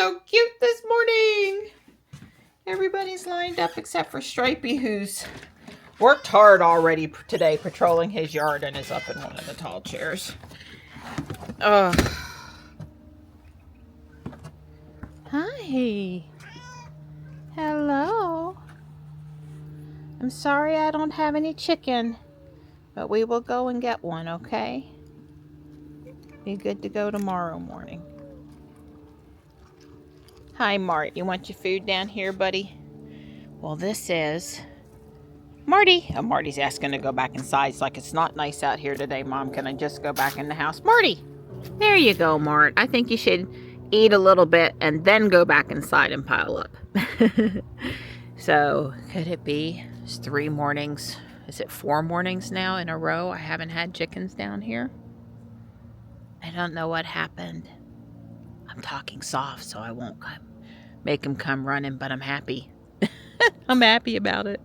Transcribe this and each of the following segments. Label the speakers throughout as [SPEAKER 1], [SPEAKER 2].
[SPEAKER 1] so cute this morning. Everybody's lined up except for Stripey, who's worked hard already today patrolling his yard and is up in one of the tall chairs. Hi. Hello. I'm sorry I don't have any chicken, but we will go and get one, okay? Be good to go tomorrow morning. Hi, Mart. You want your food down here, buddy? Well, this is Marty. Oh, Marty's asking to go back inside. It's like, it's not nice out here today, Mom. Can I just go back in the house? Marty! There you go, Mart. I think you should eat a little bit and then go back inside and pile up. So, could it be? It's 3 mornings. Is it 4 mornings now in a row I haven't had chickens down here? I don't know what happened. I'm talking soft so I won't make them come running, but I'm happy. I'm happy about it.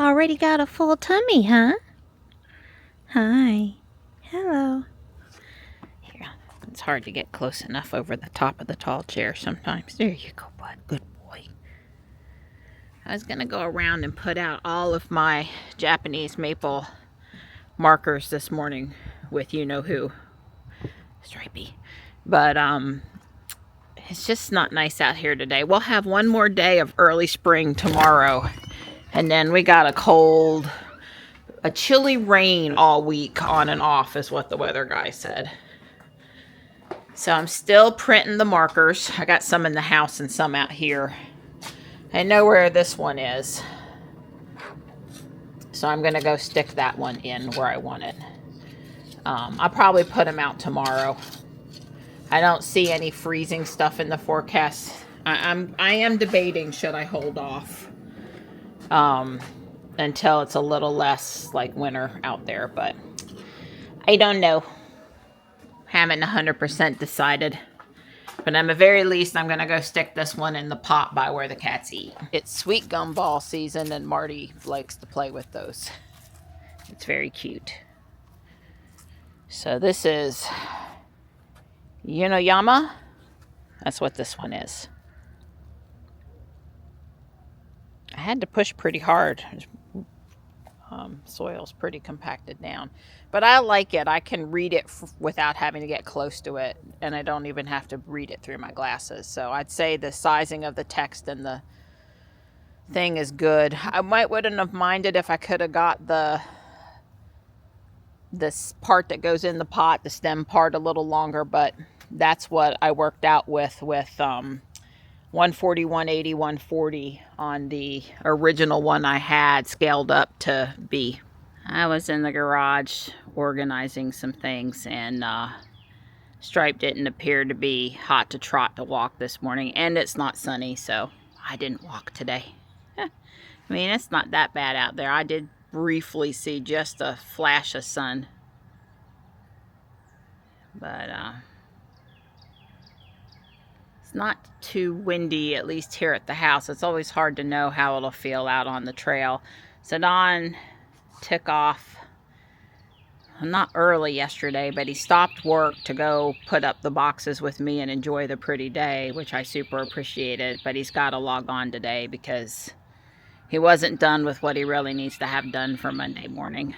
[SPEAKER 1] Already got a full tummy, huh? Hi. Hello. Here, it's hard to get close enough over the top of the tall chair sometimes. There you go, bud. Good boy. I was going to go around and put out all of my Japanese maple markers this morning with you-know-who. Stripey. But, it's just not nice out here today. We'll have one more day of early spring tomorrow. And then we got a chilly rain all week on and off is what the weather guy said. So I'm still printing the markers. I got some in the house and some out here. I know where this one is. So I'm going to go stick that one in where I want it. I'll probably put them out tomorrow. I don't see any freezing stuff in the forecast. I am debating, should I hold off until it's a little less like winter out there, but I don't know. Haven't 100% decided. But at the very least, I'm going to go stick this one in the pot by where the cats eat. It's sweet gumball season, and Marty likes to play with those. It's very cute. So this is Yama. That's what this one is. I had to push pretty hard. Soil's pretty compacted down. But I like it. I can read it without having to get close to it. And I don't even have to read it through my glasses. So I'd say the sizing of the text and the thing is good. I wouldn't have minded if I could have got this part that goes in the pot, the stem part, a little longer. But that's what I worked out with 140, 180, 140 on the original one I had scaled up to be. I was in the garage organizing some things, and Stripe didn't appear to be hot to trot to walk this morning, and it's not sunny, so I didn't walk today. I mean, it's not that bad out there. I did briefly see just a flash of sun, but it's not too windy, at least here at the house. It's always hard to know how it'll feel out on the trail. So Don took off, not early yesterday, but he stopped work to go put up the boxes with me and enjoy the pretty day, which I super appreciated. But he's got to log on today because he wasn't done with what he really needs to have done for Monday morning.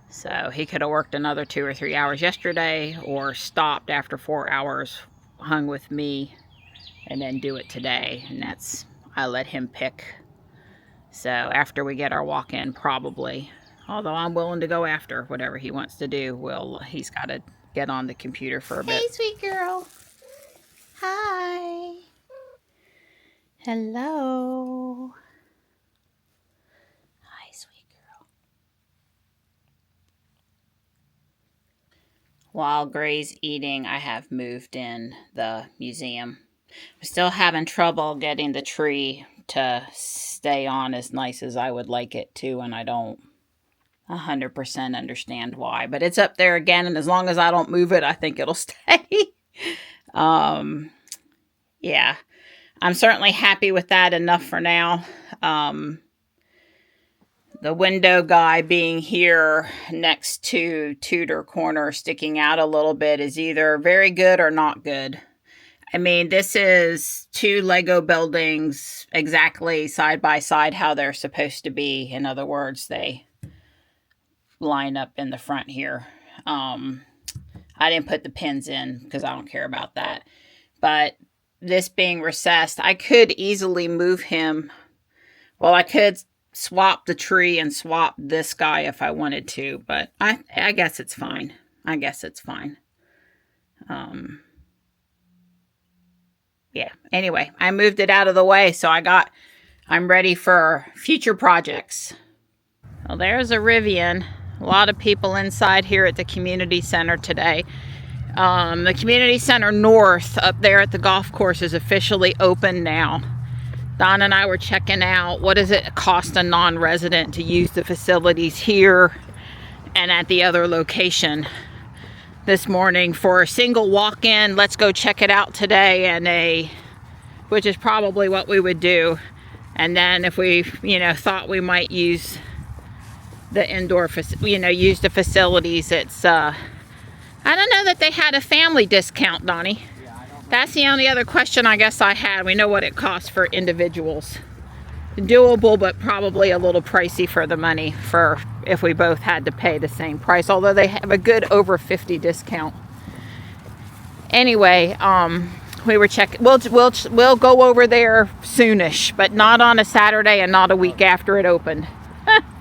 [SPEAKER 1] So he could have worked another 2 or 3 hours yesterday, or stopped after 4 hours, hung with me, and then do it today. And I let him pick. So after we get our walk in, probably, although I'm willing to go after whatever he wants to do, he's got to get on the computer for a bit. Hey, sweet girl. Hi. Hello. Hi, sweet girl. While Gray's eating, I have moved in the museum. I'm still having trouble getting the tree to stay on as nice as I would like it to, and I don't 100% understand why. But it's up there again, and as long as I don't move it, I think it'll stay. Yeah, I'm certainly happy with that enough for now. The window guy being here next to Tudor Corner sticking out a little bit is either very good or not good. I mean, this is 2 Lego buildings exactly side by side how they're supposed to be. In other words, they line up in the front here. I didn't put the pins in because I don't care about that. But this being recessed, I could easily move him. Well, I could swap the tree and swap this guy if I wanted to, but I guess it's fine. I guess it's fine. Yeah. Anyway, I moved it out of the way, so I'm ready for future projects. Well, there's a Rivian. A lot of people inside here at the community center today. The community center north up there at the golf course is officially open now. Don and I were checking out what does it cost a non-resident to use the facilities here and at the other location this morning for a single walk-in. Let's go check it out today, and which is probably what we would do. And then if we, thought we might use the indoor, use the facilities, it's, I don't know that they had a family discount, Donnie. That's the only other question I guess I had. We know what it costs for individuals. Doable, but probably a little pricey for the money for if we both had to pay the same price, although they have a good over 50 discount. Anyway, we were checking. We'll go over there soonish, but not on a Saturday and not a week after it opened.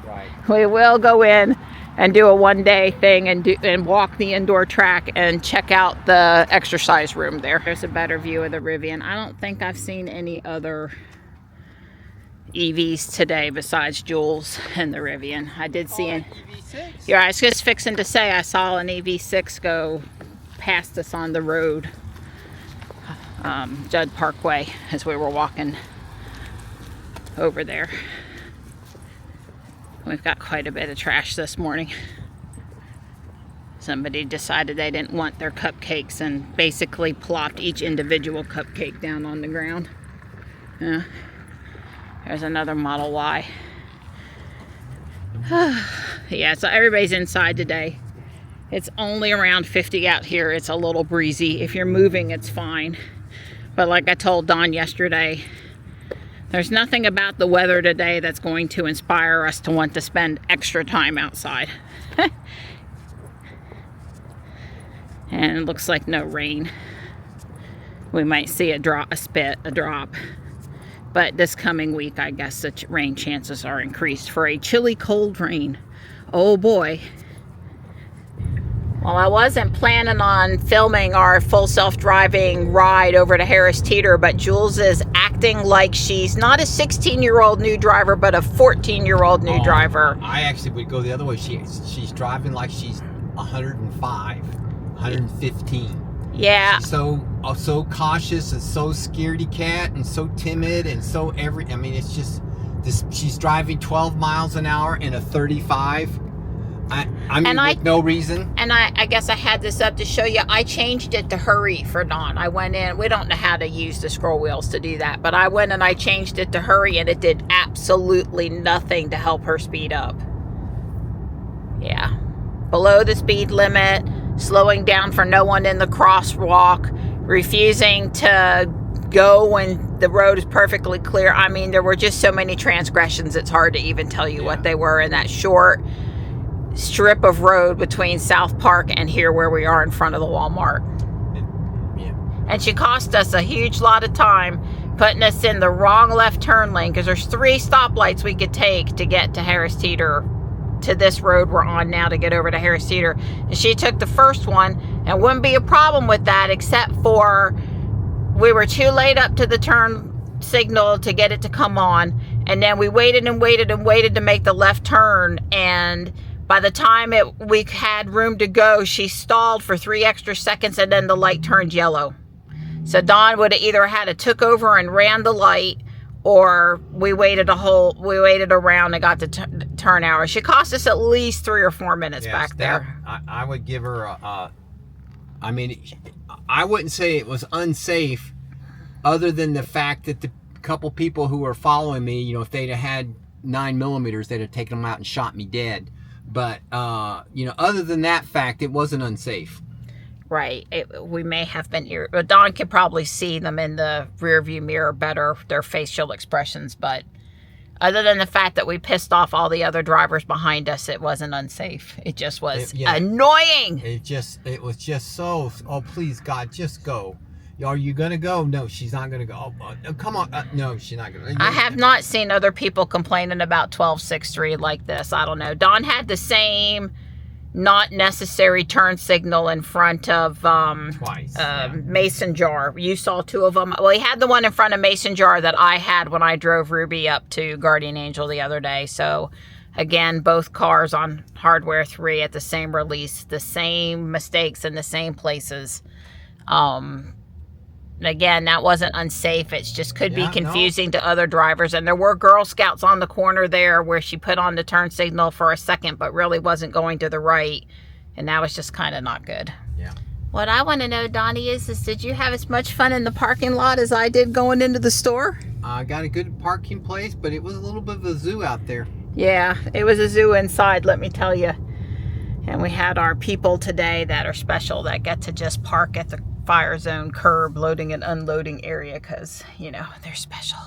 [SPEAKER 2] Right.
[SPEAKER 1] We will go in and do a one-day thing and walk the indoor track and check out the exercise room there. There's a better view of the Rivian. I don't think I've seen any other EVs today besides Jules and the Rivian. I did see an EV6. Yeah, I was just fixing to say I saw an EV6 go past us on the road, Judd Parkway, as we were walking over there. We've got quite a bit of trash this morning. Somebody decided they didn't want their cupcakes and basically plopped each individual cupcake down on the ground. Yeah. There's another Model Y. Yeah, so everybody's inside today. It's only around 50 out here. It's a little breezy. If you're moving, it's fine. But like I told Don yesterday, there's nothing about the weather today that's going to inspire us to want to spend extra time outside. And it looks like no rain. We might see a drop. But this coming week, I guess the rain chances are increased for a chilly, cold rain. Oh boy. Well, I wasn't planning on filming our full self-driving ride over to Harris Teeter, but Jules is acting like she's not a 16-year-old new driver, but a 14-year-old new driver.
[SPEAKER 2] I actually would go the other way. She's driving like she's 105, 115.
[SPEAKER 1] Yeah.
[SPEAKER 2] She's so cautious and so scaredy cat and so timid and so it's just this. She's driving 12 miles an hour in a 35. With no reason.
[SPEAKER 1] And I guess I had this up to show you. I changed it to hurry for Dawn. I went in. We don't know how to use the scroll wheels to do that, but I went and I changed it to hurry, and it did absolutely nothing to help her speed up. Yeah. Below the speed limit, slowing down for no one in the crosswalk, refusing to go when the road is perfectly clear. I mean, there were just so many transgressions, it's hard to even tell you what they were in that short strip of road between South Park and here where we are in front of the Walmart.
[SPEAKER 2] Yeah.
[SPEAKER 1] And she cost us a huge lot of time putting us in the wrong left turn lane, because there's 3 stoplights we could take to get to Harris Teeter, to this road we're on now to get over to Harris Teeter. And she took the first one, and wouldn't be a problem with that except for we were too late up to the turn signal to get it to come on, and then we waited and waited and waited to make the left turn, and by the time we had room to go, she stalled for 3 extra seconds, and then the light turned yellow. So Dawn would have either had to took over and ran the light, or we waited around and got the turn hour. She cost us at least 3 or 4 minutes back there.
[SPEAKER 2] I would give her I wouldn't say it was unsafe, other than the fact that the couple people who were following me, if they'd have had 9mm, they'd have taken them out and shot me dead. But, other than that fact, it wasn't unsafe.
[SPEAKER 1] Right. We may have been here. But Don could probably see them in the rear view mirror better, their facial expressions. But other than the fact that we pissed off all the other drivers behind us, it wasn't unsafe. It just was annoying.
[SPEAKER 2] It was just so, oh, please, God, just go. Are you going to go? No, she's not going to go. Oh, come on. No, she's not going to.
[SPEAKER 1] I have not seen other people complaining about 1263 like this. I don't know. Don had the same not necessary turn signal in front of
[SPEAKER 2] Twice,
[SPEAKER 1] Mason Jar. You saw two of them. Well, he had the one in front of Mason Jar that I had when I drove Ruby up to Guardian Angel the other day. So again, both cars on hardware 3 at the same release, the same mistakes in the same places. Again, that wasn't unsafe. It just could be confusing to other drivers. And there were Girl Scouts on the corner there where she put on the turn signal for a second, but really wasn't going to the right. And that was just kind of not good.
[SPEAKER 2] Yeah.
[SPEAKER 1] What I want to know, Donnie, is did you have as much fun in the parking lot as I did going into the store?
[SPEAKER 2] I got a good parking place, but it was a little bit of a zoo out there.
[SPEAKER 1] Yeah, it was a zoo inside, let me tell you. And we had our people today that are special that get to just park at the fire zone curb loading and unloading area because, you know, they're special.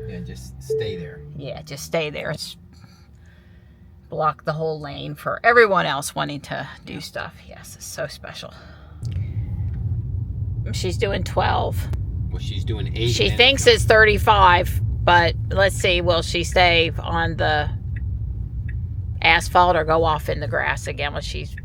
[SPEAKER 2] Yeah, just stay there.
[SPEAKER 1] Yeah, just stay there. It's block the whole lane for everyone else wanting to do stuff. Yes, it's so special. She's doing 12.
[SPEAKER 2] Well, she's doing 8.
[SPEAKER 1] She thinks it's 35, but let's see, will she stay on the asphalt or go off in the grass again? Well, she's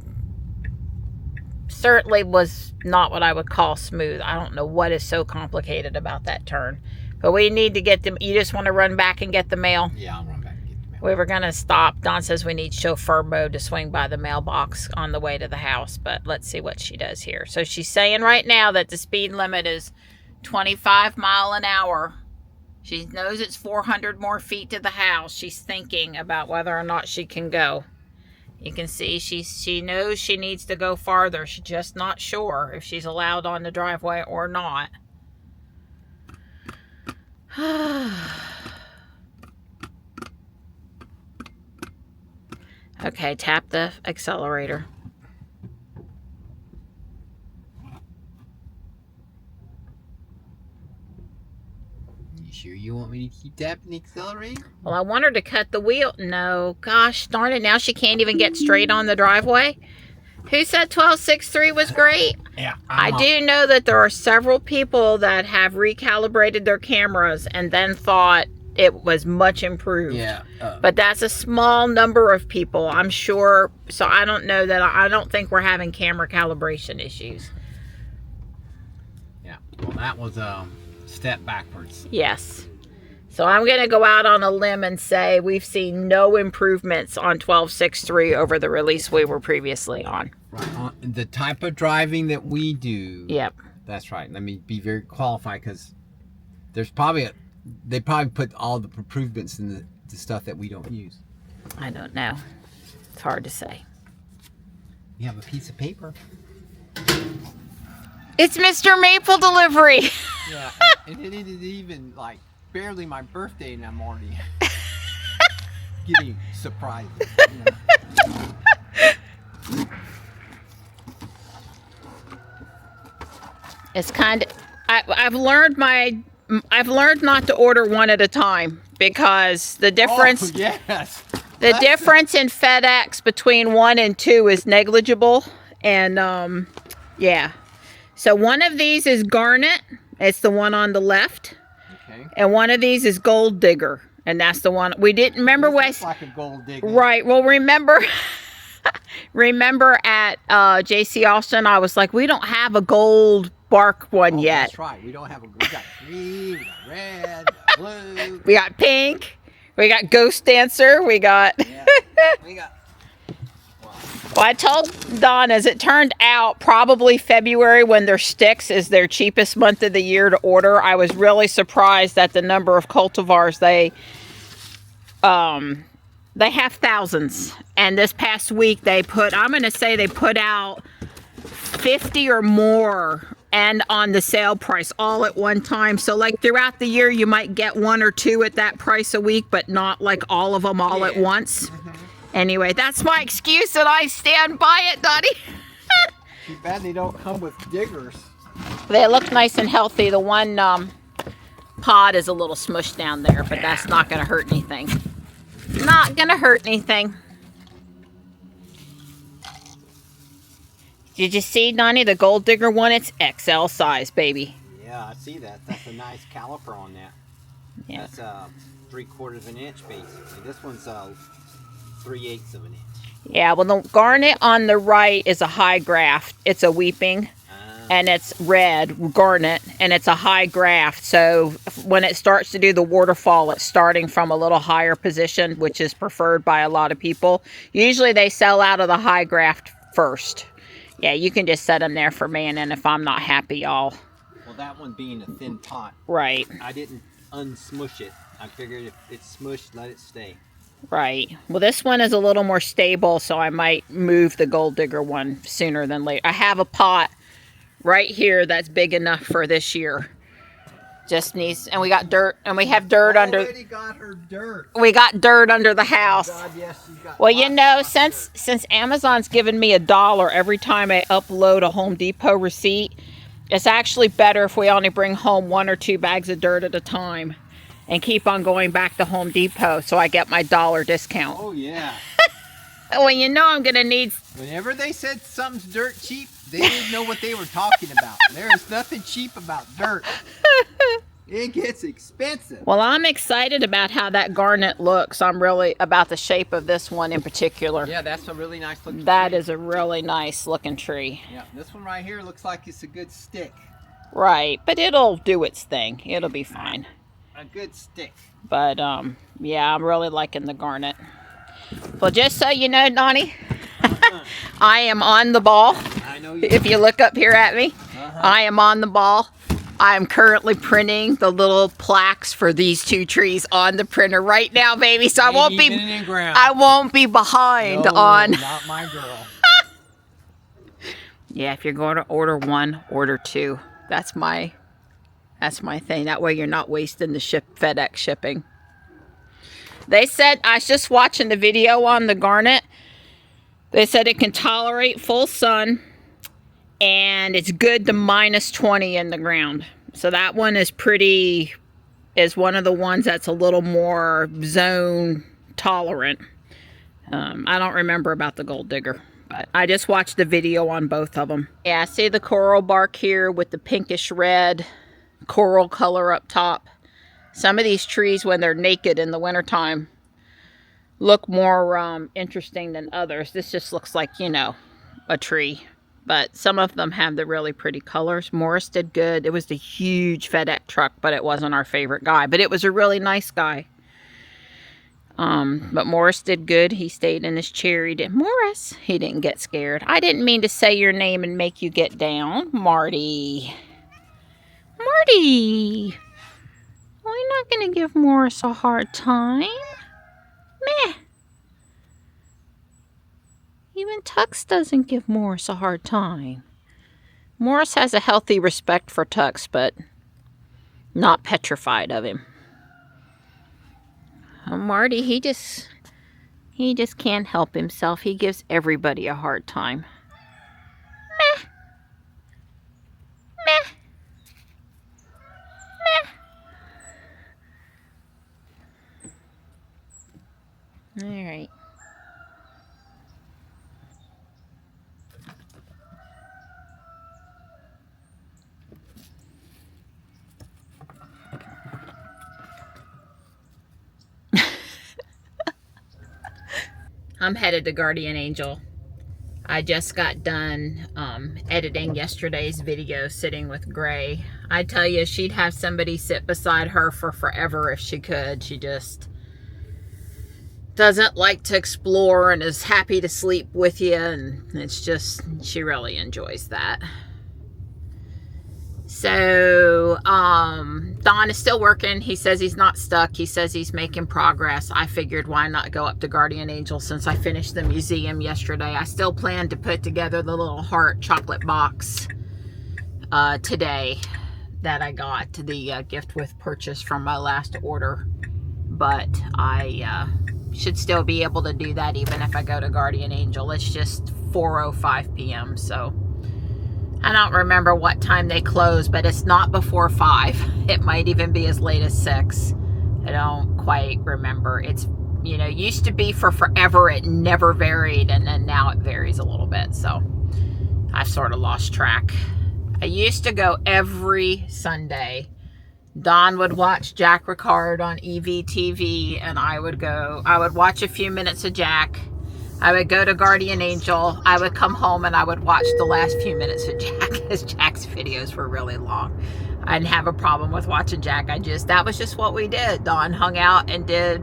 [SPEAKER 1] certainly was not what I would call smooth. I don't know what is so complicated about that turn. But we need to get them. You just want to run back and get the mail?
[SPEAKER 2] Yeah, I'll run back and get the mail.
[SPEAKER 1] We were going to stop. Don says we need chauffeur mode to swing by the mailbox on the way to the house. But let's see what she does here. So she's saying right now that the speed limit is 25 miles an hour. She knows it's 400 more feet to the house. She's thinking about whether or not she can go. You can see she knows she needs to go farther. She's just not sure if she's allowed on the driveway or not. Okay, tap the accelerator.
[SPEAKER 2] Sure you want me to keep tapping the accelerator?
[SPEAKER 1] Well, I want her to cut the wheel. No, gosh darn it. Now she can't even get straight on the driveway. Who said 1263 was great?
[SPEAKER 2] Yeah.
[SPEAKER 1] I do know that there are several people that have recalibrated their cameras and then thought it was much improved.
[SPEAKER 2] Yeah.
[SPEAKER 1] But that's a small number of people, I'm sure. So I don't know that. I don't think we're having camera calibration issues.
[SPEAKER 2] Yeah. Well, that was step backwards.
[SPEAKER 1] Yes. So I'm going to go out on a limb and say we've seen no improvements on 1263 over the release we were previously on.
[SPEAKER 2] Right. The type of driving that we do.
[SPEAKER 1] Yep.
[SPEAKER 2] That's right. Let me be very qualified because there's probably they probably put all the improvements in the stuff that we don't use.
[SPEAKER 1] I don't know. It's hard to say.
[SPEAKER 2] You have a piece of paper.
[SPEAKER 1] It's Mr. Maple delivery.
[SPEAKER 2] Yeah, and it is even like barely my birthday and I'm already getting surprised. You know?
[SPEAKER 1] It's kind of, I've learned not to order one at a time because the difference,
[SPEAKER 2] yes.
[SPEAKER 1] The difference in FedEx between 1 and 2 is negligible. And yeah. So one of these is Garnet. It's the one on the left.
[SPEAKER 2] Okay. And
[SPEAKER 1] one of these is Gold Digger. And that's the one we didn't remember.
[SPEAKER 2] Looks like a gold digger.
[SPEAKER 1] Right. Well, remember at JC Austin, I was like, we don't have a gold bark one yet.
[SPEAKER 2] That's right. We don't have we got green, we got red, we got blue.
[SPEAKER 1] We got pink. We got Ghost Dancer. We got...
[SPEAKER 2] Yeah. We got...
[SPEAKER 1] Well, I told Don, as it turned out, probably February, when their sticks is their cheapest month of the year to order. I was really surprised at the number of cultivars they have thousands. And this past week they put out 50 or more and on the sale price all at one time. So like throughout the year, you might get 1 or 2 at that price a week, but not like all of them all at once. Anyway, that's my excuse and I stand by it, Dottie.
[SPEAKER 2] Too bad they don't come with diggers.
[SPEAKER 1] They look nice and healthy. The one pod is a little smushed down there, but that's not going to hurt anything. Not going to hurt anything. Did you see, Donnie, the gold digger one? It's XL size, baby.
[SPEAKER 2] Yeah, I see that. That's a nice caliper on that.
[SPEAKER 1] Yeah.
[SPEAKER 2] That's 3/4 of an inch, basically. This one's 3/8 of an inch.
[SPEAKER 1] Yeah, well, the garnet on the right is a high graft. It's a weeping, and it's red garnet, and it's a high graft. So when it starts to do the waterfall, it's starting from a little higher position, which is preferred by a lot of people. Usually they sell out of the high graft first. Yeah, you can just set them there for me, and then if I'm not happy, I'll...
[SPEAKER 2] Well, that one being a thin pot.
[SPEAKER 1] Right.
[SPEAKER 2] I didn't unsmush it. I figured if it's smushed, let it stay.
[SPEAKER 1] Right. Well, this one is a little more stable, so I might move the gold digger one sooner than later. I have a pot right here that's big enough for this year. Just needs, and we got dirt, and we have dirt under.
[SPEAKER 2] Already got her dirt.
[SPEAKER 1] We got dirt under the house.
[SPEAKER 2] God, yes, you got
[SPEAKER 1] Well, you know, since Amazon's given me $1 every time I upload a Home Depot receipt, it's actually better if we only bring home 1 or 2 bags of dirt at a time, and keep on going back to Home Depot so I get my $1 discount.
[SPEAKER 2] Oh yeah.
[SPEAKER 1] Well, you know I'm gonna need.
[SPEAKER 2] Whenever they said something's dirt cheap, they didn't know what they were talking about. There is nothing cheap about dirt. It gets expensive.
[SPEAKER 1] Well, I'm excited about how that garnet looks. I'm really about the shape of this one in particular.
[SPEAKER 2] Yeah, that's a really nice looking
[SPEAKER 1] That
[SPEAKER 2] tree.
[SPEAKER 1] is a really nice looking tree.
[SPEAKER 2] Yeah, this one right here looks like it's a good stick.
[SPEAKER 1] Right, but it'll do its thing. It'll be fine.
[SPEAKER 2] A good stick.
[SPEAKER 1] But, yeah, I'm really liking the garnet. Well, just so you know, Donnie, I am on the ball.
[SPEAKER 2] I know you.
[SPEAKER 1] If you look up here at me, I am on the ball. I am currently printing the little plaques for these 2 trees on the printer right now, baby. So I won't be behind on.
[SPEAKER 2] Not my girl.
[SPEAKER 1] Yeah, if you're going to order 1, order 2. That's my thing. That way you're not wasting the FedEx shipping. They said, I was just watching the video on the garnet. They said it can tolerate full sun, and it's good to -20 in the ground. So that one is one of the ones that's a little more zone tolerant. I don't remember about the gold digger, but I just watched the video on both of them. Yeah, see the coral bark here with the pinkish red coral color up top. Some of these trees, when they're naked in the wintertime, look more interesting than others. This just looks like, you know, a tree. But some of them have the really pretty colors. Morris did good. It was the huge FedEx truck, but it wasn't our favorite guy. But it was a really nice guy. But Morris did good. He stayed in his chair. Morris, he didn't get scared. I didn't mean to say your name and make you get down. Marty. Marty. We're not going to give Morris a hard time. Meh. Even Tux doesn't give Morris a hard time. Morris has a healthy respect for Tux, but not petrified of him. Marty, he just can't help himself. He gives everybody a hard time. Meh. Meh. Meh. All right. I'm headed to Guardian Angel. I just got done editing yesterday's video sitting with Gray. I tell you, she'd have somebody sit beside her for forever if she could. She just doesn't like to explore and is happy to sleep with you, and it's just, she really enjoys that. So, Don is still working. He says he's not stuck. He says he's making progress. I figured why not go up to Guardian Angel since I finished the museum yesterday. I still plan to put together the little heart chocolate box today that I got, the gift with purchase from my last order. But I should still be able to do that even if I go to Guardian Angel. It's just 4:05 p.m. So I don't remember what time they close, but it's not before 5. It might even be as late as 6. I don't quite remember. It's, you know, used to be for forever. It never varied, and then now it varies a little bit. So I've sort of lost track. I used to go every Sunday. Don would watch Jack Ricard on EVTV, and I would watch a few minutes of Jack. I would go to Guardian Angel. I would come home and I would watch the last few minutes of Jack, because Jack's videos were really long. I didn't have a problem with watching Jack. That was just what we did. Don hung out and did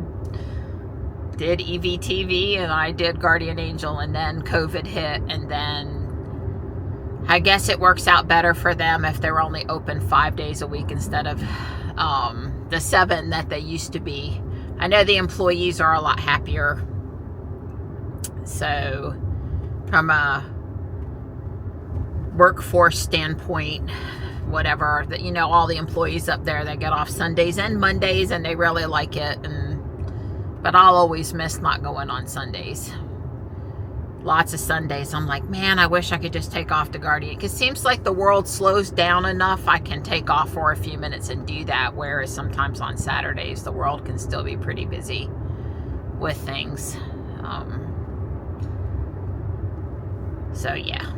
[SPEAKER 1] EVTV, and I did Guardian Angel, and then COVID hit, and then I guess it works out better for them if they're only open 5 days a week instead of the 7 that they used to be. I know the employees are a lot happier. So from a workforce standpoint, whatever, that, you know, all the employees up there, they get off Sundays and Mondays, and they really like it. But I'll always miss not going on Sundays. Lots of Sundays, I'm like, man, I wish I could just take off to Guardian, because it seems like the world slows down enough I can take off for a few minutes and do that, whereas sometimes on Saturdays the world can still be pretty busy with things. So yeah,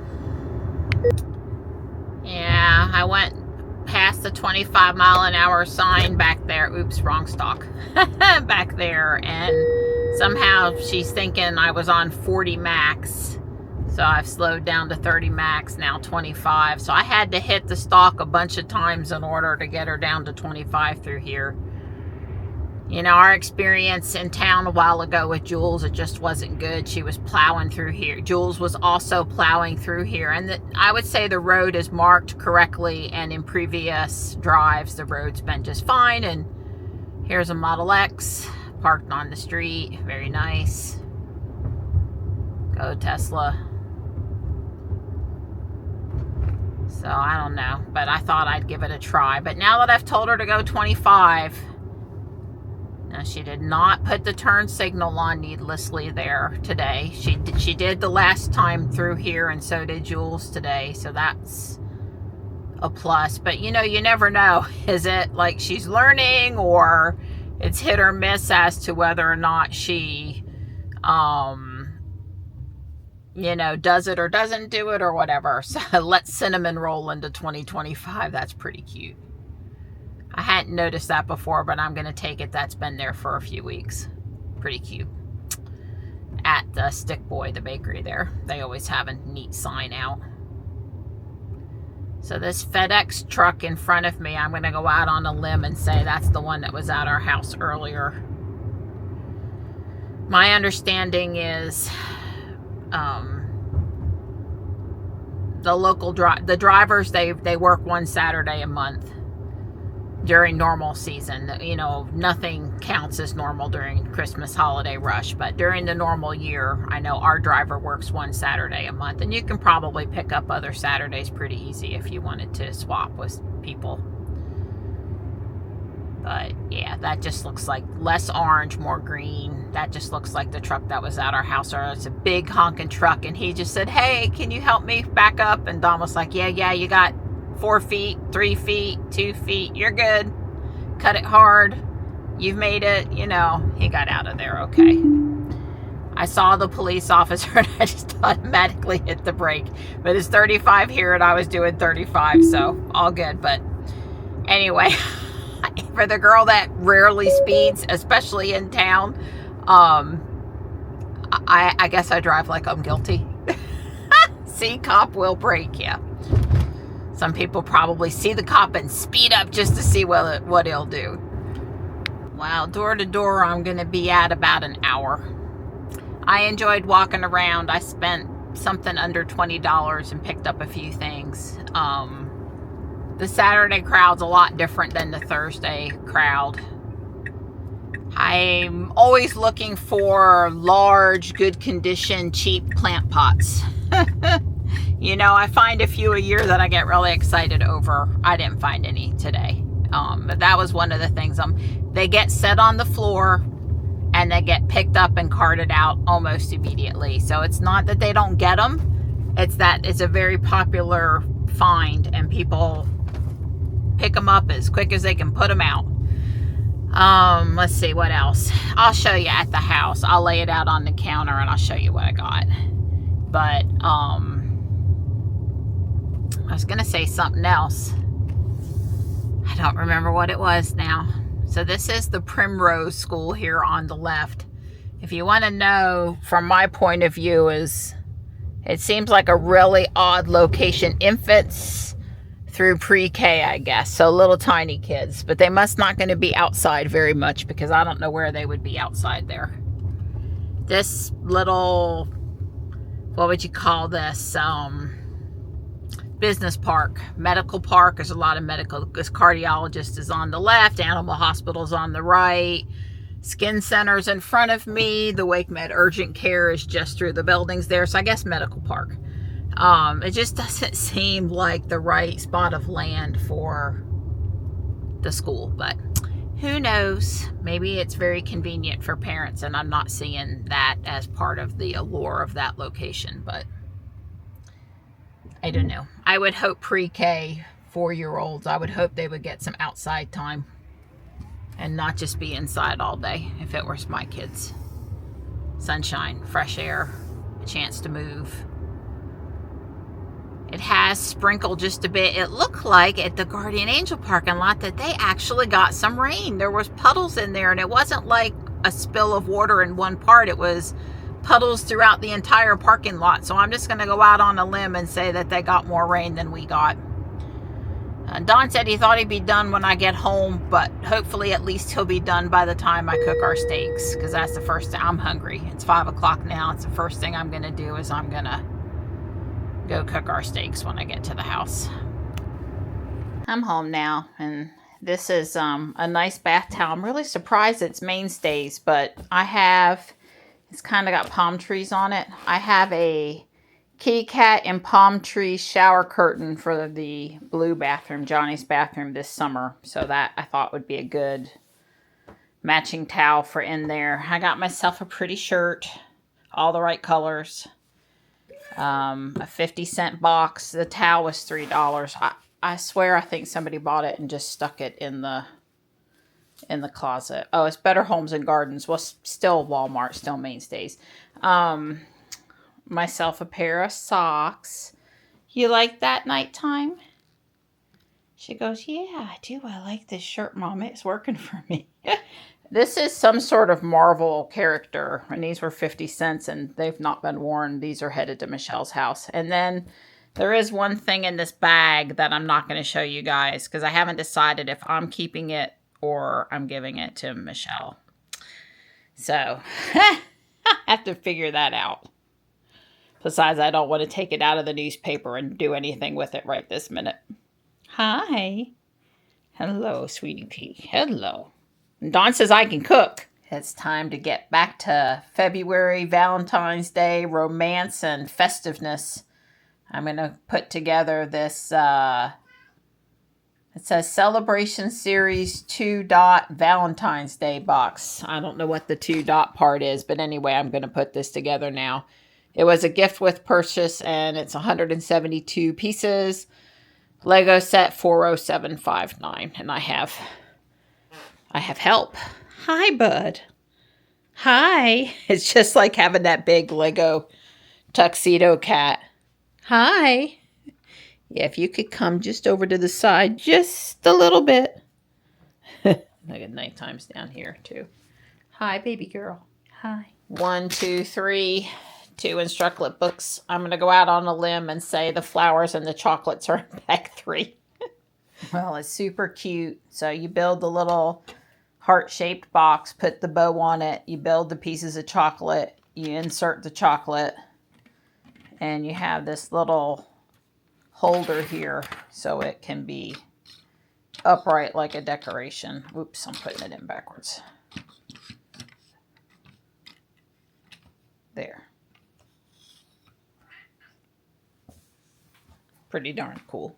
[SPEAKER 1] I went past the 25-mile-an-hour sign back there. Oops, wrong stock. Back there, and somehow she's thinking I was on 40 max, so I've slowed down to 30 max, now 25. So I had to hit the stalk a bunch of times in order to get her down to 25 through here. You know, our experience in town a while ago with Jules, it just wasn't good. She was plowing through here. Jules was also plowing through here. And I would say the road is marked correctly, and in previous drives, the road's been just fine. And here's a Model X parked on the street. Very nice. Go Tesla. So I don't know, but I thought I'd give it a try. But now that I've told her to go 25... Now, she did not put the turn signal on needlessly there today. She did the last time through here, and so did Jules today. So that's a plus. But, you know, you never know. Is it like she's learning, or it's hit or miss as to whether or not she, you know, does it or doesn't do it or whatever. So let Cinnamon roll into 2025. That's pretty cute. I hadn't noticed that before, but I'm going to take it that's been there for a few weeks. Pretty cute. At the Stick Boy, the bakery there. They always have a neat sign out. So this FedEx truck in front of me, I'm going to go out on a limb and say that's the one that was at our house earlier. My understanding is the local the drivers, they work one Saturday a month. During normal season, you know, nothing counts as normal during Christmas holiday rush, but during the normal year, I know our driver works one Saturday a month, and you can probably pick up other Saturdays pretty easy if you wanted to swap with people. But yeah, that just looks like less orange, more green. That just looks like the truck that was at our house. Or it's a big honking truck, and he just said, "Hey, can you help me back up?" And Don was like, yeah, you got 4 feet, 3 feet, 2 feet, you're good. Cut it hard. You've made it. You know, he got out of there okay. I saw the police officer and I just automatically hit the brake. But it's 35 here and I was doing 35, so all good. But anyway, for the girl that rarely speeds, especially in town, I guess I drive like I'm guilty. See, cop will brake, yeah. Some people probably see the cop and speed up just to see what he'll do. Wow, door to door, I'm going to be at about an hour. I enjoyed walking around. I spent something under $20 and picked up a few things. The Saturday crowd's a lot different than the Thursday crowd. I'm always looking for large, good condition, cheap plant pots. You know, I find a few a year that I get really excited over. I didn't find any today. But that was one of the things. They get set on the floor and they get picked up and carted out almost immediately. So it's not that they don't get them. It's a very popular find, and people pick them up as quick as they can put them out. Let's see what else. I'll show you at the house. I'll lay it out on the counter and I'll show you what I got. But I was gonna say something else. I don't remember what it was now. So this is the Primrose School here on the left. If you want to know, from my point of view, is it seems like a really odd location. Infants through pre-K, I guess. So little tiny kids. But they must not going to be outside very much, because I don't know where they would be outside there. This little, what would you call this? Business park, medical park. There's a lot of medical. This cardiologist is on the left, animal hospital's on the right, skin center's in front of me, the Wake Med urgent care is just through the buildings there. So I guess medical park. It just doesn't seem like the right spot of land for the school, but who knows? Maybe it's very convenient for parents, and I'm not seeing that as part of the allure of that location, but I don't know. I would hope pre-K 4-year-olds, I would hope they would get some outside time and not just be inside all day if it was my kids. Sunshine, fresh air, a chance to move. It has sprinkled just a bit. It looked like at the Guardian Angel parking lot that they actually got some rain. There was puddles in there, and it wasn't like a spill of water in one part. It was puddles throughout the entire parking lot. So I'm just going to go out on a limb and say that they got more rain than we got. Don said he thought he'd be done when I get home, but hopefully at least he'll be done by the time I cook our steaks, because that's the first thing. I'm hungry. It's 5 o'clock now. It's the first thing I'm going to do is I'm going to go cook our steaks when I get to the house. I'm home now, and this is a nice bath towel. I'm really surprised it's mainstays, but it's kind of got palm trees on it. I have a kitty cat and palm tree shower curtain for the blue bathroom, Johnny's bathroom this summer. So that I thought would be a good matching towel for in there. I got myself a pretty shirt, all the right colors. A 50-cent box. The towel was $3. I swear I think somebody bought it and just stuck it in the closet. Oh, it's Better Homes and Gardens. Well, still Walmart, still mainstays. Myself a pair of socks. You like that nighttime? She goes, yeah, I do. I like this shirt, Mom. It's working for me. This is some sort of Marvel character, and these were 50 cents, and they've not been worn. These are headed to Michelle's house. And then there is one thing in this bag that I'm not going to show you guys, because I haven't decided if I'm keeping it or I'm giving it to Michelle. So, I have to figure that out. Besides, I don't want to take it out of the newspaper and do anything with it right this minute. Hi. Hello, sweetie pea. Hello. Dawn says I can cook. It's time to get back to February, Valentine's Day, romance, and festiveness. I'm going to put together this, it says Celebration Series 2 Valentine's Day box. I don't know what the 2 part is, but anyway, I'm going to put this together now. It was a gift with purchase, and it's 172 pieces. Lego set 40759, and I have help. Hi, bud. Hi. It's just like having that big Lego tuxedo cat. Hi. Yeah, if you could come just over to the side just a little bit. Look at nighttime's down here, too. Hi, baby girl. Hi. 1, 2, 3. 2 instructlet books. I'm going to go out on a limb and say the flowers and the chocolates are in bag 3. Well, it's super cute. So you build the little heart-shaped box, put the bow on it, you build the pieces of chocolate, you insert the chocolate, and you have this little holder here so it can be upright like a decoration. Oops, I'm putting it in backwards. There. Pretty darn cool.